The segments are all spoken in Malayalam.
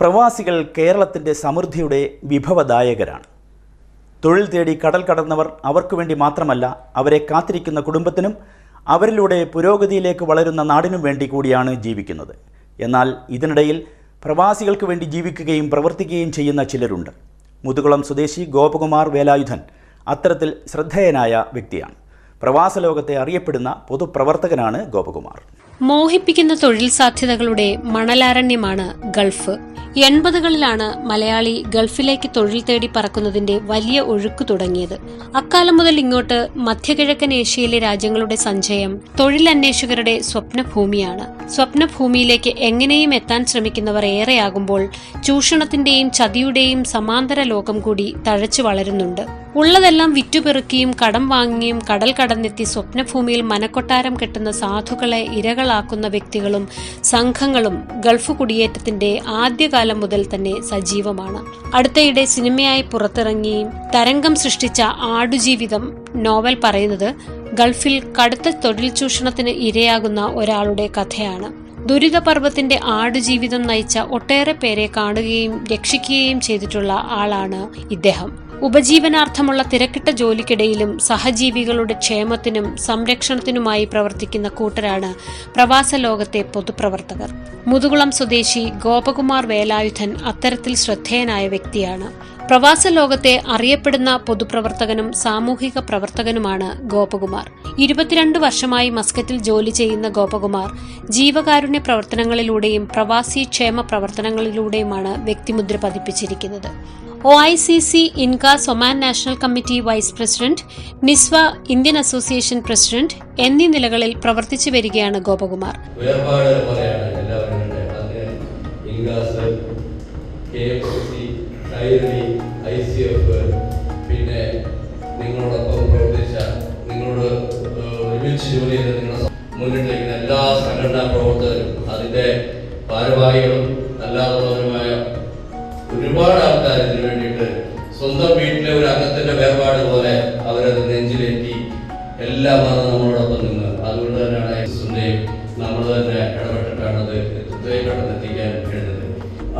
പ്രവാസികൾ കേരളത്തിൻ്റെ സമൃദ്ധിയുടെ വിഭവദായകരാണ്. തൊഴിൽ തേടി കടൽ കടന്നവർ അവർക്ക് വേണ്ടി മാത്രമല്ല, അവരെ കാത്തിരിക്കുന്ന കുടുംബത്തിനും അവരിലൂടെ പുരോഗതിയിലേക്ക് വളരുന്ന നാടിനും വേണ്ടി കൂടിയാണ് ജീവിക്കുന്നത്. എന്നാൽ ഇതിനിടയിൽ പ്രവാസികൾക്ക് വേണ്ടി ജീവിക്കുകയും പ്രവർത്തിക്കുകയും ചെയ്യുന്ന ചിലരുണ്ട്. മുതുകുളം സ്വദേശി ഗോപകുമാർ വേലായുധൻ അത്തരത്തിൽ ശ്രദ്ധേയനായ വ്യക്തിയാണ്. പ്രവാസ ലോകത്തെ അറിയപ്പെടുന്ന പൊതുപ്രവർത്തകനാണ് ഗോപകുമാർ. മോഹിപ്പിക്കുന്ന തൊഴിൽ സാധ്യതകളുടെ മണലാരണ്യമാണ് ഗൾഫ്. 80കളിലാണ് മലയാളി ഗൾഫിലേക്ക് തൊഴിൽ തേടി പറക്കുന്നതിന്റെ വലിയ ഒഴുക്ക് തുടങ്ങിയത്. അക്കാലം മുതൽ ഇങ്ങോട്ട് മധ്യകിഴക്കൻ ഏഷ്യയിലെ രാജ്യങ്ങളുടെ സഞ്ചയം തൊഴിലന്വേഷകരുടെ സ്വപ്നഭൂമിയാണ്. സ്വപ്നഭൂമിയിലേക്ക് എങ്ങനെയും എത്താൻ ശ്രമിക്കുന്നവർ ഏറെയാകുമ്പോൾ ചൂഷണത്തിന്റെയും ചതിയുടെയും സമാന്തര ലോകം കൂടി തഴച്ചു വളരുന്നുണ്ട്. ഉള്ളതെല്ലാം വിറ്റുപെറുക്കിയും കടം വാങ്ങിയും കടൽ കടന്നെത്തി സ്വപ്നഭൂമിയിൽ മനക്കൊട്ടാരം കെട്ടുന്ന സാധുക്കളെ ഇരകളാക്കുന്ന വ്യക്തികളും സംഘങ്ങളും ഗൾഫ് കുടിയേറ്റത്തിന്റെ ആദ്യകാലം മുതൽ തന്നെ സജീവമാണ്. അടുത്തയിടെ സിനിമയായി പുറത്തിറങ്ങി തരംഗം സൃഷ്ടിച്ച ആടുജീവിതം നോവൽ പറയുന്നത് ഗൾഫിൽ കടുത്ത തൊഴിൽ ചൂഷണത്തിന് ഇരയാകുന്ന ഒരാളുടെ കഥയാണ്. ദുരിതപർവ്വത്തിന്റെ ആടുജീവിതം നയിച്ച ഒട്ടേറെ പേരെ കാണുകയും രക്ഷിക്കുകയും ചെയ്തിട്ടുള്ള ആളാണ് ഇദ്ദേഹം. ഉപജീവനാർത്ഥമുള്ള തിരക്കിട്ട ജോലിക്കിടയിലും സഹജീവികളുടെ ക്ഷേമത്തിനും സംരക്ഷണത്തിനുമായി പ്രവർത്തിക്കുന്ന കൂട്ടരാണ് പ്രവാസ ലോകത്തെ പൊതുപ്രവർത്തകർ. മുതുകുളം സ്വദേശി ഗോപകുമാർ വേലായുധൻ അത്തരത്തിൽ ശ്രദ്ധേയനായ വ്യക്തിയാണ്. പ്രവാസ ലോകത്തെ അറിയപ്പെടുന്ന പൊതുപ്രവർത്തകനും സാമൂഹിക പ്രവർത്തകനുമാണ് ഗോപകുമാർ. 22 വർഷമായി മസ്കറ്റിൽ ജോലി ചെയ്യുന്ന ഗോപകുമാർ ജീവകാരുണ്യ പ്രവർത്തനങ്ങളിലൂടെയും പ്രവാസി ക്ഷേമ പ്രവർത്തനങ്ങളിലൂടെയുമാണ് വ്യക്തിമുദ്ര പതിപ്പിച്ചിരിക്കുന്നത്. OICC ഇൻകാസ് Oman national committee vice president, Nizwa Indian association president എന്നീ നിലകളിൽ പ്രവർത്തിച്ചു വരികയാണ് ഗോപകുമാർ. പിന്നെ നിങ്ങളോടൊപ്പം പ്രവർത്തിച്ച നിങ്ങളോട് ഒരുമിച്ച് ജോലി ചെയ്ത നിങ്ങളുടെ മുന്നിട്ടിരിക്കുന്ന എല്ലാ സംഘടനാ പ്രവർത്തകരും അതിന്റെ ഭാരവാഹികളും അല്ലാതുള്ളവരുമായ ഒരുപാട് ആൾക്കാർ ഇതിനു വേണ്ടിയിട്ട് സ്വന്തം വീട്ടിലെ ഒരു അംഗത്തിന്റെ വേർപാട് പോലെ അവരത് നെഞ്ചിലേറ്റി എല്ലാമാണ് നമ്മളോടൊപ്പം നിന്ന്. അതുകൊണ്ട് തന്നെയാണ് നമ്മൾ തന്നെ ഇടപെട്ടിട്ടാണ് അത് ഇത്രയും കടന്നെത്തിക്കാൻ കഴിയുന്നത്.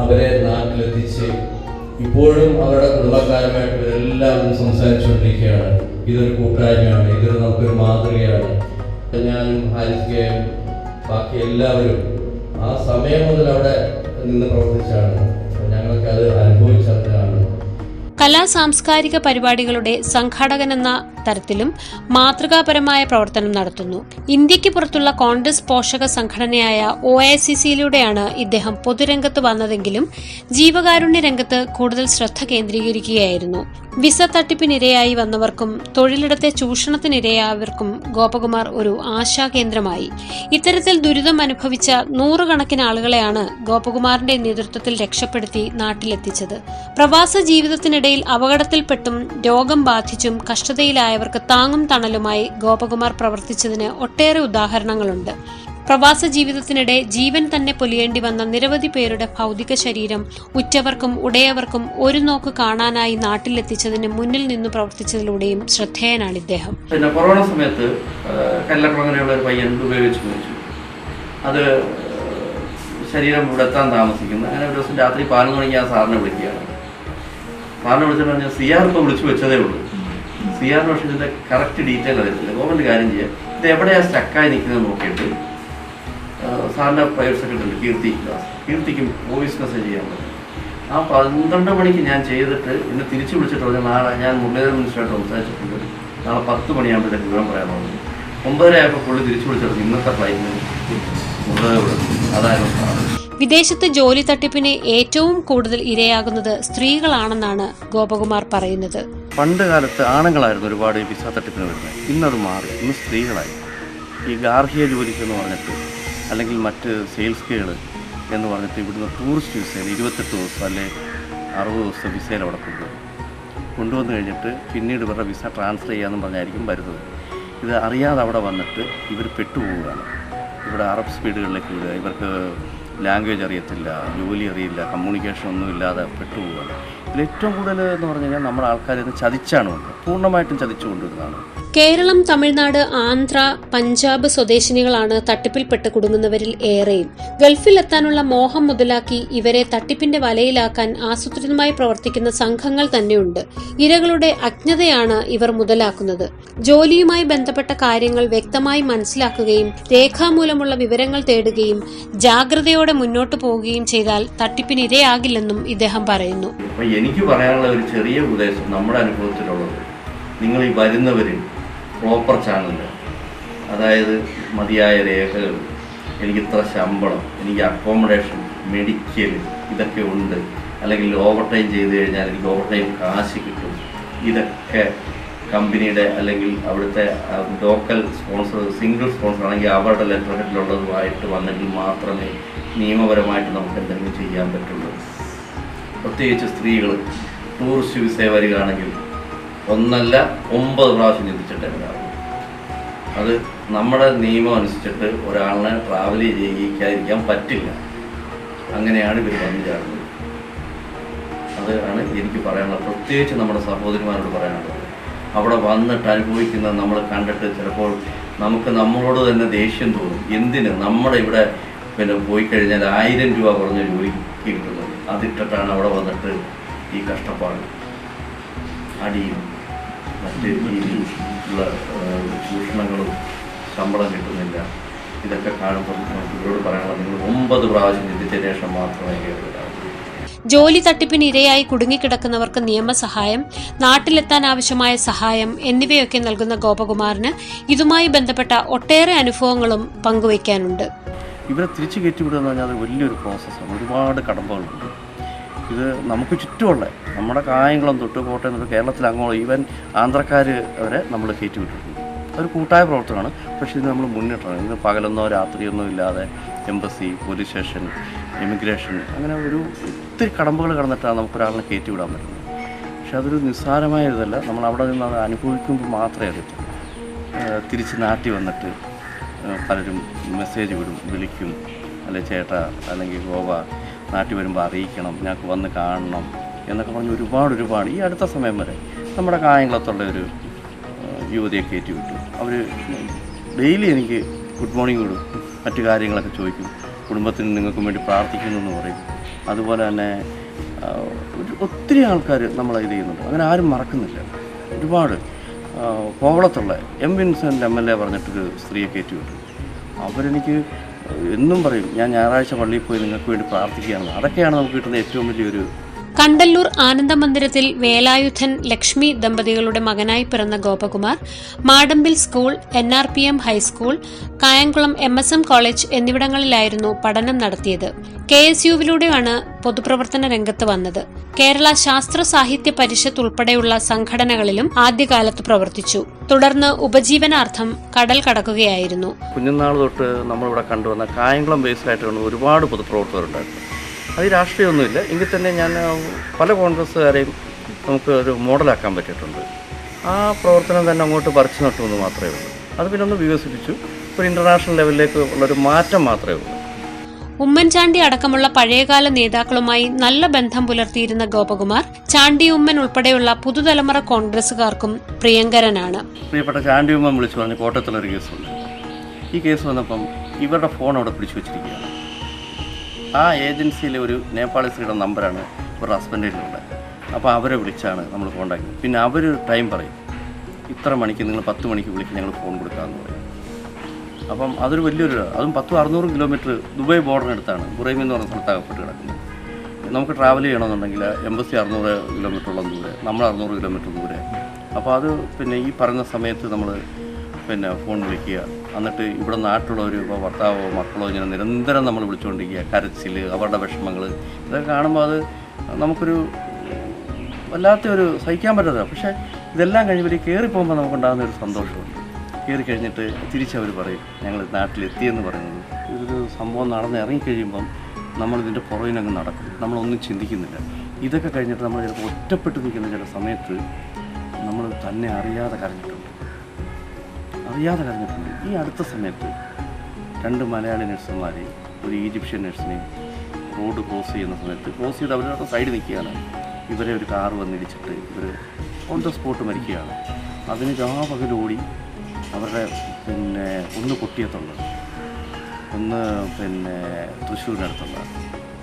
അവരെ നാട്ടിലെത്തിച്ച് ഇപ്പോഴും അവരുടെ കുടുംബക്കാരുമായിട്ട് ഇവരെല്ലാവരും സംസാരിച്ചുകൊണ്ടിരിക്കുകയാണ്. ഇതൊരു കൂട്ടായ്മയാണ്, ഇതൊരു നമുക്കൊരു മാതൃകയാണ്. ഞാനും ഹാരിക്കുകയും ബാക്കി എല്ലാവരും ആ സമയം മുതൽ അവിടെ നിന്ന് പ്രവർത്തിച്ചാണ്. ഞങ്ങൾക്ക് അത് അനുഭവിച്ചറിഞ്ഞാണ്. കലാ സാംസ്കാരിക പരിപാടികളുടെ സംഘാടകനെന്ന തരത്തിലും മാതൃകാപരമായ പ്രവർത്തനം നടത്തുന്നു. ഇന്ത്യക്ക് പുറത്തുള്ള കോൺഗ്രസ് പോഷക സംഘടനയായ OICCയിലൂടെയാണ് ഇദ്ദേഹം പൊതുരംഗത്ത് വന്നതെങ്കിലും ജീവകാരുണ്യ രംഗത്ത് കൂടുതൽ ശ്രദ്ധ കേന്ദ്രീകരിക്കുകയായിരുന്നു. വിസ തട്ടിപ്പിനിരയായി വന്നവർക്കും തൊഴിലിടത്തെ ചൂഷണത്തിനിരയായവർക്കും ഗോപകുമാർ ഒരു ആശാകേന്ദ്രമായി. ഇത്തരത്തിൽ ദുരിതം അനുഭവിച്ച 100 കണക്കിന് ആളുകളെയാണ് ഗോപകുമാറിന്റെ നേതൃത്വത്തിൽ രക്ഷപ്പെടുത്തി നാട്ടിലെത്തിച്ചത്. പ്രവാസ ജീവിതത്തിനിടയിൽ അപകടത്തിൽപ്പെട്ടും രോഗം ബാധിച്ചും കഷ്ടതയിലായവർക്ക് താങ്ങും തണലുമായി ഗോപകുമാർ പ്രവർത്തിച്ചതിന് ഒട്ടേറെ ഉദാഹരണങ്ങളുണ്ട്. പ്രവാസ ജീവിതത്തിനിടെ ജീവൻ തന്നെ പൊലിയേണ്ടി വന്ന നിരവധി പേരുടെ ഭൗതിക ശരീരം ഉറ്റവർക്കും ഉടയവർക്കും ഒരു നോക്ക് കാണാനായി നാട്ടിലെത്തിച്ചതിന് മുന്നിൽ നിന്ന് പ്രവർത്തിച്ചതിലൂടെയും ശ്രദ്ധേയനാണ് ഇദ്ദേഹം. പിന്നെ കൊറോണ സമയത്ത് കല്ലക്കുളങ്ങനെയുള്ള ഒരു പയ്യൻ ഉപയോഗിച്ച് മരിച്ചു. അത് ശരീരം ഇവിടെ എത്താൻ താമസിക്കുന്നു. അങ്ങനെ ഒരു ദിവസം രാത്രി 11 മണിക്ക് ആ സാറിനെ വിളിക്കുകയാണ്. സാറിനെ വിളിച്ചിട്ട് പറഞ്ഞാൽ CR ഇപ്പോൾ വിളിച്ചു വെച്ചതേ ഉള്ളൂ. CR പക്ഷേ ഇതിൻ്റെ കറക്റ്റ് ഡീറ്റെയിൽ അറിയത്തില്ല. ഗവൺമെൻറ് കാര്യം ചെയ്യാം, ഇത് എവിടെയാണ് സ്റ്റക്കായി നിൽക്കുന്നത് നോക്കിയിട്ട് സാറിൻ്റെ പ്രൈവറ്റ് സെക്രട്ടറി കീർത്തിക്കും വോയിസ് മെസ്സേജ് ചെയ്യാൻ പറ്റും. ആ 12 മണിക്ക് ഞാൻ ചെയ്തിട്ട് എന്നെ തിരിച്ചു വിളിച്ചിട്ട് പറഞ്ഞാൽ നാളെ ഞാൻ മുരളീധരൻ മിനിസ്റ്ററായിട്ട് സംസാരിച്ചിട്ടുണ്ട്, നാളെ 10 മണിയാകുമ്പോഴത്തേക്ക് വിവരം പറയാൻ പറഞ്ഞു. 9:30 ആയപ്പോൾ പുള്ളി തിരിച്ചു വിളിച്ചിട്ട് ഇന്നത്തെ ഫ്ലൈറ്റിന് അതായിരുന്നു. വിദേശത്ത് ജോലി തട്ടിപ്പിന് ഏറ്റവും കൂടുതൽ ഇരയാകുന്നത് സ്ത്രീകളാണെന്നാണ് ഗോപകുമാർ പറയുന്നത്. പണ്ട് കാലത്ത് ആണുങ്ങളായിരുന്നു ഒരുപാട് വിസ തട്ടിപ്പിന് വരുന്നത്. ഇന്നത് മാറി, ഇന്ന് സ്ത്രീകളായി. ഈ ഗാർഹിക ജോലിക്കെന്ന് പറഞ്ഞിട്ട് അല്ലെങ്കിൽ മറ്റ് സെയിൽസുകൾ എന്ന് പറഞ്ഞിട്ട് ഇവിടുന്ന് ടൂറിസ്റ്റ് വിസയിൽ 28 ദിവസം അല്ലെ 60 ദിവസം വിസയിൽ അവിടെ കൊണ്ടുവന്ന് കഴിഞ്ഞിട്ട് പിന്നീട് ഇവരുടെ വിസ ട്രാൻസ്ഫർ ചെയ്യാമെന്ന് പറഞ്ഞായിരിക്കും വരുന്നത്. ഇത് അറിയാതെ അവിടെ വന്നിട്ട് ഇവർ പെട്ടുപോവുകയാണ്. ഇവിടെ അറബ് സ്പീഡുകളിലേക്ക് വിടുക. ഇവർക്ക് ലാംഗ്വേജ് അറിയത്തില്ല, ജോലി അറിയില്ല, കമ്മ്യൂണിക്കേഷൻ ഒന്നും ഇല്ലാതെ പെട്ടുപോവുകയാണ്. ഇതിൽ ഏറ്റവും കൂടുതൽ എന്ന് പറഞ്ഞു കഴിഞ്ഞാൽ നമ്മുടെ ആൾക്കാരെ ചതിച്ചാണ് കൊണ്ട് പൂർണ്ണമായിട്ടും ചതിച്ചു കൊണ്ടുവരുന്നതാണ്. കേരളം, തമിഴ്നാട്, ആന്ധ്ര, പഞ്ചാബ് സ്വദേശിനികളാണ് തട്ടിപ്പിൽപ്പെട്ട് കുടുങ്ങുന്നവരിൽ ഏറെയും. ഗൾഫിലെത്താനുള്ള മോഹം മുതലാക്കി ഇവരെ തട്ടിപ്പിന്റെ വലയിലാക്കാൻ ആസൂത്രിതമായി പ്രവർത്തിക്കുന്ന സംഘങ്ങൾ തന്നെയുണ്ട്. ഇരകളുടെ അജ്ഞതയാണ് ഇവർ മുതലാക്കുന്നത്. ജോലിയുമായി ബന്ധപ്പെട്ട കാര്യങ്ങൾ വ്യക്തമായി മനസ്സിലാക്കുകയും രേഖാമൂലമുള്ള വിവരങ്ങൾ തേടുകയും ജാഗ്രതയോടെ മുന്നോട്ടു പോവുകയും ചെയ്താൽ തട്ടിപ്പിനിരയാകില്ലെന്നും ഇദ്ദേഹം പറയുന്നു. എനിക്ക് പറയാനുള്ള ഒരു ചെറിയ ഉപദേശം നമ്മുടെ അനുഭവത്തിലുള്ളത്, നിങ്ങൾ ഈ വരുന്നവര് പ്രോപ്പർ ചാനല്, അതായത് മതിയായ രേഖകൾ, എനിക്ക് ഇത്ര ശമ്പളം, എനിക്ക് അക്കോമഡേഷൻ, മെഡിക്കൽ, ഇതൊക്കെ ഉണ്ട്, അല്ലെങ്കിൽ ഓവർ ടൈം ചെയ്ത് കഴിഞ്ഞാൽ എനിക്ക് ഓവർ ടൈം കാശ് കിട്ടും, ഇതൊക്കെ കമ്പനിയുടെ അല്ലെങ്കിൽ അവിടുത്തെ ലോക്കൽ സ്പോൺസർ, സിംഗിൾ സ്പോൺസർ ആണെങ്കിൽ അവരുടെ ലെറ്റർ ഹെഡിലുള്ളതുമായിട്ട് വന്നെങ്കിൽ മാത്രമേ നിയമപരമായിട്ട് നമുക്ക് എന്തെങ്കിലും ചെയ്യാൻ പറ്റുള്ളൂ. പ്രത്യേകിച്ച് സ്ത്രീകൾ ടൂറിസ്റ്റ് വിസ വരികയാണെങ്കിൽ 1 അല്ല 9 പ്രാവശ്യം ചിന്തിച്ചിട്ടേ വരാറുള്ളൂ. അത് നമ്മുടെ നിയമം അനുസരിച്ചിട്ട് ഒരാളിനെ ട്രാവൽ ചെയ്യിക്കാതിരിക്കാൻ പറ്റില്ല. അങ്ങനെയാണ് ഇവർ വന്നു ചേർന്നത്. അതാണ് എനിക്ക് പറയാനുള്ളത്. പ്രത്യേകിച്ച് നമ്മുടെ സഹോദരിമാരോട് പറയാനുള്ളത്, അവിടെ വന്നിട്ട് അനുഭവിക്കുന്നത് നമ്മൾ കണ്ടിട്ട് ചിലപ്പോൾ നമുക്ക് നമ്മളോട് തന്നെ ദേഷ്യം തോന്നും. എന്തിന് നമ്മുടെ ഇവിടെ പോയി കഴിഞ്ഞാൽ 1000 രൂപ കുറഞ്ഞ ജോലിക്ക് കിട്ടുന്നത്, അതിട്ടിട്ടാണ് അവിടെ വന്നിട്ട് ഈ കഷ്ടപ്പാട്, അടിയും മറ്റ് രീതിയിലുള്ള ചൂഷണങ്ങളും, ശമ്പളം കിട്ടുന്നില്ല, ഇതൊക്കെ കാണുമ്പോൾ ഇവരോട് പറയാനുള്ളത്, നിങ്ങൾ 9 പ്രാവശ്യം ചിന്തിച്ചതിന് ശേഷം മാത്രമേ കേൾക്കാവൂ. ജോലി തട്ടിപ്പിന് ഇരയായി കുടുങ്ങിക്കിടക്കുന്നവർക്ക് നിയമസഹായം, നാട്ടിലെത്താൻ ആവശ്യമായ സഹായം എന്നിവയൊക്കെ നൽകുന്ന ഗോപകുമാറിന് ഇതുമായി ബന്ധപ്പെട്ട ഒട്ടേറെ അനുഭവങ്ങളും പങ്കുവയ്ക്കാനുണ്ട്. ഇവരെ തിരിച്ചു കയറ്റിവിടുക എന്ന് പറഞ്ഞാൽ അത് വലിയൊരു പ്രോസസ്സാണ്. ഒരുപാട് കടമ്പകളുണ്ട്. ഇത് നമുക്ക് ചുറ്റുമുള്ള നമ്മുടെ കായംകുളം തൊട്ട് കോട്ടയം തൊട്ട് കേരളത്തിൽ അങ്ങോളം ഈവൻ ആന്ധ്രക്കാർ വരെ നമ്മൾ കയറ്റി വിട്ടിട്ടുണ്ട്. അതൊരു കൂട്ടായ പ്രവർത്തനമാണ്. പക്ഷേ ഇത് നമ്മൾ മുന്നിട്ടാണ്. ഇന്ന് പകലൊന്നോ രാത്രിയൊന്നും ഇല്ലാതെ എംബസി, പോലീസ് സ്റ്റേഷൻ, ഇമിഗ്രേഷൻ, അങ്ങനെ ഒത്തിരി കടമ്പകൾ കടന്നിട്ടാണ് നമുക്കൊരാളിനെ കയറ്റി വിടാൻ പറ്റുന്നത്. പക്ഷെ അതൊരു നിസ്സാരമായ ഇതല്ല. നമ്മൾ അവിടെ നിന്ന് അത് അനുഭവിക്കുമ്പോൾ മാത്രമേ അറിയത്തുള്ളൂ. തിരിച്ച് നാട്ടിൽ വന്നിട്ട് പലരും മെസ്സേജ് വിടും, വിളിക്കും, അല്ലെ ചേട്ടാ അല്ലെങ്കിൽ ഗോവ നാട്ടിൽ വരുമ്പോൾ അറിയിക്കണം, ഞങ്ങൾക്ക് വന്ന് കാണണം എന്നൊക്കെ പറഞ്ഞ് ഒരുപാട് ഈ അടുത്ത സമയം വരെ നമ്മുടെ കായംകുളത്തുള്ള ഒരു യുവതിയെ കയറ്റി വിട്ടു. അവർ ഡെയിലി എനിക്ക് ഗുഡ് മോർണിംഗ് വിടും, മറ്റു കാര്യങ്ങളൊക്കെ ചോദിക്കും, കുടുംബത്തിന് നിങ്ങൾക്കും വേണ്ടി പ്രാർത്ഥിക്കുന്നു എന്ന് പറയും. അതുപോലെ തന്നെ ഒത്തിരി ആൾക്കാർ നമ്മളത് ചെയ്യുന്നുണ്ട്. അങ്ങനെ ആരും മറക്കുന്നില്ല. ഒരുപാട് കോവളത്തുള്ള എം വിൻസെൻ്റ് MLA പറഞ്ഞിട്ടൊരു സ്ത്രീയെ കയറ്റി വിട്ടു. അവരെനിക്ക് എന്നും പറയും, ഞാൻ ഞായറാഴ്ച പള്ളിയിൽ പോയി നിങ്ങൾക്ക് വേണ്ടി പ്രാർത്ഥിക്കുകയാണ്. അതൊക്കെയാണ് നമുക്ക് കിട്ടുന്ന ഏറ്റവും വലിയൊരു. കണ്ടല്ലൂർ ആനന്ദമന്ദിരത്തിൽ വേലായുധൻ ലക്ഷ്മി ദമ്പതികളുടെ മകനായി പിറന്ന Gopakumar Madampil school, NRPM high school, Kayamkulam MSM college എന്നിവിടങ്ങളിലായിരുന്നു പഠനം നടത്തിയത്. KSUവിലൂടെയാണ് പൊതുപ്രവർത്തന രംഗത്ത് വന്നത്. കേരള ശാസ്ത്ര സാഹിത്യ പരിഷത്ത് ഉൾപ്പെടെയുള്ള സംഘടനകളിലും ആദ്യകാലത്ത് പ്രവർത്തിച്ചു. തുടർന്ന് ഉപജീവനാർത്ഥം കടൽ കടക്കുകയായിരുന്നു. കുഞ്ഞുനാൾ തൊട്ട് നമ്മളിവിടെ കണ്ടുവന്ന കായംകുളം ബേസ്ഡായിട്ടാണ് ഒരുപാട് പൊതുപ്രവർത്തകരുണ്ടായിരുന്നു. അത് രാഷ്ട്രീയമൊന്നുമില്ല എങ്കിൽ തന്നെ ഞാൻ പല കോൺഗ്രസ്സുകാരെയും നമുക്ക് ഒരു മോഡലാക്കാൻ പറ്റിയിട്ടുണ്ട്. ആ പ്രവർത്തനം തന്നെ അങ്ങോട്ട് പറിച്ചു നട്ടുവെന്ന് മാത്രമേ ഉള്ളൂ. അത് പിന്നെ ഒന്ന് വികസിപ്പിച്ചു. ഒരു ഇൻ്റർനാഷണൽ ലെവലിലേക്ക് ഉള്ളൊരു മാറ്റം മാത്രമേ ഉള്ളൂ. ഉമ്മൻചാണ്ടി അടക്കമുള്ള പഴയകാല നേതാക്കളുമായി നല്ല ബന്ധം പുലർത്തിയിരുന്ന ഗോപകുമാർ ചാണ്ടി ഉമ്മൻ ഉൾപ്പെടെയുള്ള പുതുതലമുറ കോൺഗ്രസുകാർക്കും പ്രിയങ്കരനാണ്. പ്രിയപ്പെട്ട ചാണ്ടി ഉമ്മൻ വിളിച്ചു പറഞ്ഞ് കോട്ടയത്തുള്ളൊരു കേസുണ്ട്. ഈ കേസ് വന്നപ്പം ഇവരുടെ ഫോൺ അവിടെ പിടിച്ചു വെച്ചിരിക്കുകയാണ്. ആ ഏജൻസിയിലെ ഒരു നേപ്പാളി സ്ത്രീയുടെ നമ്പറാണ് ഇവരുടെ ഹസ്ബൻഡിലുള്ളത്. അപ്പോൾ അവരെ വിളിച്ചാണ് നമ്മൾ കോൺടാക്ട്. പിന്നെ അവർ ടൈം പറയും, ഇത്ര മണിക്ക് നിങ്ങൾ 10 മണിക്ക് വിളിക്കും, ഞങ്ങൾ ഫോൺ കൊടുക്കാമെന്ന് പറയും. അപ്പം അതൊരു വലിയൊരു, അതും 600 കിലോമീറ്റർ ദുബായ് ബോർഡറിനടുത്താണ്, ബുറൈമി എന്ന് പറഞ്ഞ സ്ഥലത്തകപ്പെട്ട് കിടക്കുന്നത്. നമുക്ക് ട്രാവൽ ചെയ്യണമെന്നുണ്ടെങ്കിൽ എംബസി 600 കിലോമീറ്ററോളം ദൂരെ, നമ്മൾ 600 കിലോമീറ്റർ ദൂരെ. അപ്പോൾ അത് പിന്നെ ഈ പറയുന്ന സമയത്ത് നമ്മൾ ഫോൺ വിളിക്കുക. എന്നിട്ട് ഇവിടെ നാട്ടിലുള്ള ഒരു ഭർത്താവോ മക്കളോ ഇങ്ങനെ നിരന്തരം നമ്മൾ വിളിച്ചുകൊണ്ടിരിക്കുക. കരച്ചിൽ, അവരുടെ വിഷമങ്ങൾ, ഇതൊക്കെ കാണുമ്പോൾ അത് നമുക്കൊരു വല്ലാത്ത ഒരു സഹിക്കാൻ പറ്റാത്ത. പക്ഷേ ഇതെല്ലാം കഴിഞ്ഞ് കയറിപ്പോകുമ്പോൾ നമുക്കുണ്ടാകുന്ന ഒരു സന്തോഷമുണ്ട്. കയറി കഴിഞ്ഞിട്ട് തിരിച്ചവർ പറയും ഞങ്ങൾ നാട്ടിലെത്തിയെന്ന് പറയുന്നത്. ഇതൊരു സംഭവം നടന്ന് ഇറങ്ങിക്കഴിയുമ്പം നമ്മളിതിൻ്റെ പുറകിനങ്ങ് നടക്കും, നമ്മളൊന്നും ചിന്തിക്കുന്നില്ല. ഇതൊക്കെ കഴിഞ്ഞിട്ട് നമ്മൾ ചിലപ്പോൾ ഒറ്റപ്പെട്ട് നിൽക്കുന്ന ചില സമയത്ത് നമ്മൾ തന്നെ അറിയാതെ കരഞ്ഞിട്ടുണ്ട്. ഈ അടുത്ത സമയത്ത് 2 മലയാളി നഴ്സുമാരെ ഒരു ഈജിപ്ഷ്യൻ നഴ്സിനെ റോഡ് ക്രോസ് ചെയ്യുന്ന സമയത്ത് ക്രോസ് ചെയ്ത് അവരുടെ സൈഡ് നിൽക്കുകയാണ്. ഇവരെ ഒരു കാറ് വന്നിടിച്ചിട്ട് ഇവർ ഓൺ ദ സ്പോട്ട് മരിക്കുകയാണ്. അതിന് രാപകലോടി അവരുടെ ഒന്ന് കൊട്ടിയത്തുള്ളത്, ഒന്ന് തൃശ്ശൂരിനടുത്തുള്ള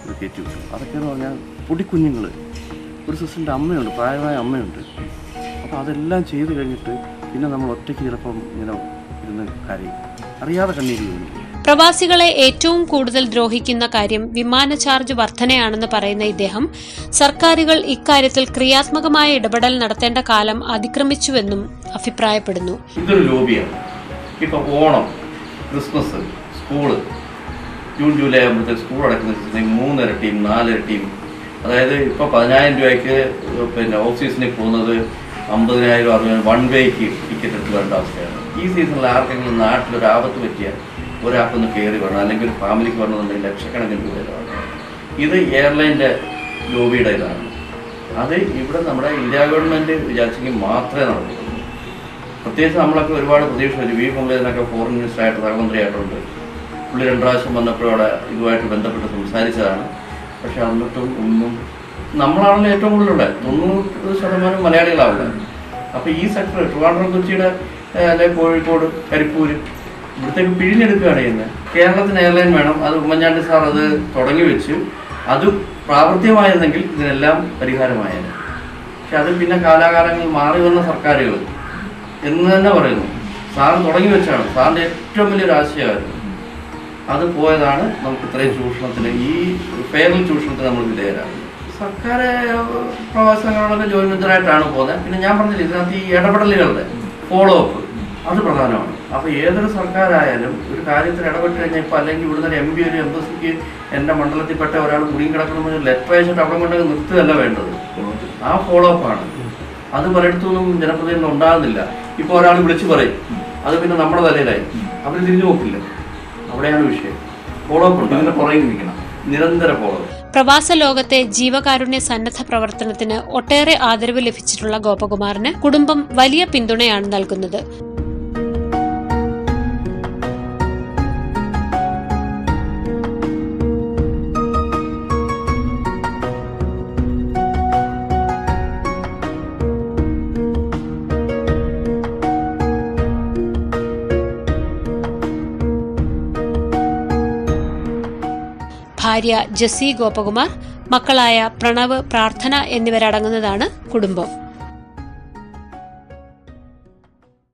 ഇത് കയറ്റി വിട്ടു. അതൊക്കെയെന്ന് പറഞ്ഞാൽ പൊടിക്കുഞ്ഞുങ്ങൾ, ഒരു സിസ്റ്ററിൻ്റെ അമ്മയുണ്ട്, പ്രായമായ അമ്മയുണ്ട്. അപ്പോൾ അതെല്ലാം ചെയ്ത് കഴിഞ്ഞിട്ട് പിന്നെ നമ്മൾ ഒറ്റയ്ക്ക് ചിലപ്പം ഇങ്ങനെ ഇരുന്ന് കരയും, അറിയാതെ കണ്ണീര് വീണു. പ്രവാസികളെ ഏറ്റവും കൂടുതൽ ദ്രോഹിക്കുന്ന കാര്യം വിമാന ചാർജ് വർധനയാണെന്ന് പറയുന്ന ഇദ്ദേഹം സർക്കാരുകൾ ഇക്കാര്യത്തിൽ ക്രിയാത്മകമായ ഇടപെടൽ നടത്തേണ്ട കാലം അതിക്രമിച്ചുവെന്നും അഭിപ്രായപ്പെടുന്നു. ഇതൊരു ലോബിയാണ്. ഇപ്പം Onam, Christmas, school, June July ആകുമ്പോഴത്തേക്ക് സ്കൂൾ അടക്കുന്ന 3 ഇരട്ടിയും 4 ഇരട്ടിയും. അതായത് ഇപ്പോൾ 10,000 രൂപയ്ക്ക് ഓഫീസിൽ പോകുന്നത് 50,000 60,000 വൺ വേക്ക് ടിക്കറ്റ് എടുത്ത് വേണ്ട അവസ്ഥയാണ്. ഈ സീസണിൽ ആർക്കെങ്കിലും നാട്ടിലൊരു ആപത്ത് പറ്റിയാൽ ഒരാൾക്കൊന്ന് കയറി വരണം, അല്ലെങ്കിൽ ഒരു ഫാമിലിക്ക് വരണമെന്നുണ്ടെങ്കിൽ ലക്ഷക്കണക്കിന് രൂപയിലാണ്. ഇത് എയർലൈൻ്റെ ലോബിയുടെ ഇതാണ്. അത് ഇവിടെ നമ്മുടെ ഇന്ത്യ ഗവൺമെൻറ് വിചാരിച്ചെങ്കിൽ മാത്രമേ നടക്കുള്ളൂ. പ്രത്യേകിച്ച് നമ്മളൊക്കെ ഒരുപാട് പ്രതീക്ഷ വെച്ചു. വി മുരളീധരനൊക്കെ ഫോറിൻ മിനിസ്റ്ററായിട്ട് സഹമന്ത്രിയായിട്ടുണ്ട്. പുള്ളി 2 പ്രാവശ്യം വന്നപ്പോഴവിടെ ഇതുമായിട്ട് ബന്ധപ്പെട്ട് സംസാരിച്ചതാണ്. പക്ഷെ എന്നിട്ടും ഒന്നും, നമ്മളാണല്ലോ ഏറ്റവും കൂടുതലുള്ള 90% മലയാളികളാവില്ല. അപ്പോൾ ഈ സെക്ടർ ട്രിവാൻഡ്രം, കൊച്ചിയുടെ അല്ലെങ്കിൽ കോഴിക്കോട്, കരിപ്പൂർ ഇവിടത്തേക്ക് പിഴിഞ്ഞെടുക്കുകയാണ് ചെയ്യുന്നത്. കേരളത്തിന് എയർലൈൻ വേണം. അത് ഉമ്മൻചാണ്ടി സാർ അത് തുടങ്ങി വെച്ച് അത് പ്രാവർത്തികമായിരുന്നെങ്കിൽ ഇതിനെല്ലാം പരിഹാരമായേനെ. പക്ഷെ അത് പിന്നെ കാലാകാലങ്ങളിൽ മാറി വന്ന സർക്കാരുകൾ എന്ന് തന്നെ പറയുന്നു. സാർ തുടങ്ങി വെച്ചാണ്, സാറിൻ്റെ ഏറ്റവും വലിയൊരു ആശയമായിരുന്നു. അത് പോയതാണ് നമുക്ക് ഇത്രയും ചൂഷണത്തിന്, ഈ ഫെയറിൽ ചൂഷണത്തിന് നമ്മൾ വിധേയരാകുന്നത്. സർക്കാർ പ്രവാസി സംഘടനകളുടെ ജോലിബദ്ധരായിട്ടാണ് പോകുന്നത്. പിന്നെ ഞാൻ പറഞ്ഞില്ല, ഇതിനകത്ത് ഈ ഇടപെടലുകളുടെ ഫോളോ അപ്പ് അത് പ്രധാനമാണ്. അപ്പോൾ ഏതൊരു സർക്കാരായാലും ഒരു കാര്യത്തിൽ ഇടപെട്ട് കഴിഞ്ഞാൽ, ഇപ്പോൾ അല്ലെങ്കിൽ ഇവിടുന്ന് ഒരു MP ഒരു എംബസിക്ക് എൻ്റെ മണ്ഡലത്തിൽപ്പെട്ട ഒരാൾ കുടുങ്ങി കിടക്കണമെന്ന് ലെറ്റർ അയച്ചിട്ട് അവിടെ കൊണ്ടൊക്കെ നിർത്തുകയല്ല വേണ്ടത്. ആ ഫോളോ അപ്പാണ്. അത് പലയിടത്തുനിന്നും ജനപ്രതിനിധികൾ ഉണ്ടാകുന്നില്ല. ഇപ്പോൾ ഒരാൾ വിളിച്ചു പറയും, അത് പിന്നെ നമ്മുടെ തലയിലായി, അവർ തിരിഞ്ഞു നോക്കില്ല. അവിടെയാണ് വിഷയം. ഫോളോ അപ്പ് ഉണ്ട്, അതിൻ്റെ പുറകെ നിൽക്കണം, നിരന്തര ഫോളോ അപ്പ്. പ്രവാസ ലോകത്തെ ജീവകാരുണ്യ സന്നദ്ധ പ്രവർത്തനത്തിന് ഒട്ടേറെ ആദരവ് ലഭിച്ചിട്ടുള്ള ഗോപകുമാറിന് കുടുംബം വലിയ പിന്തുണയാണ് നൽകുന്നത്. ഭാര്യ ജെസ്സി ഗോപകുമാർ, മക്കളായ പ്രണവ്, പ്രാർത്ഥന എന്നിവരടങ്ങുന്നതാണ് കുടുംബം.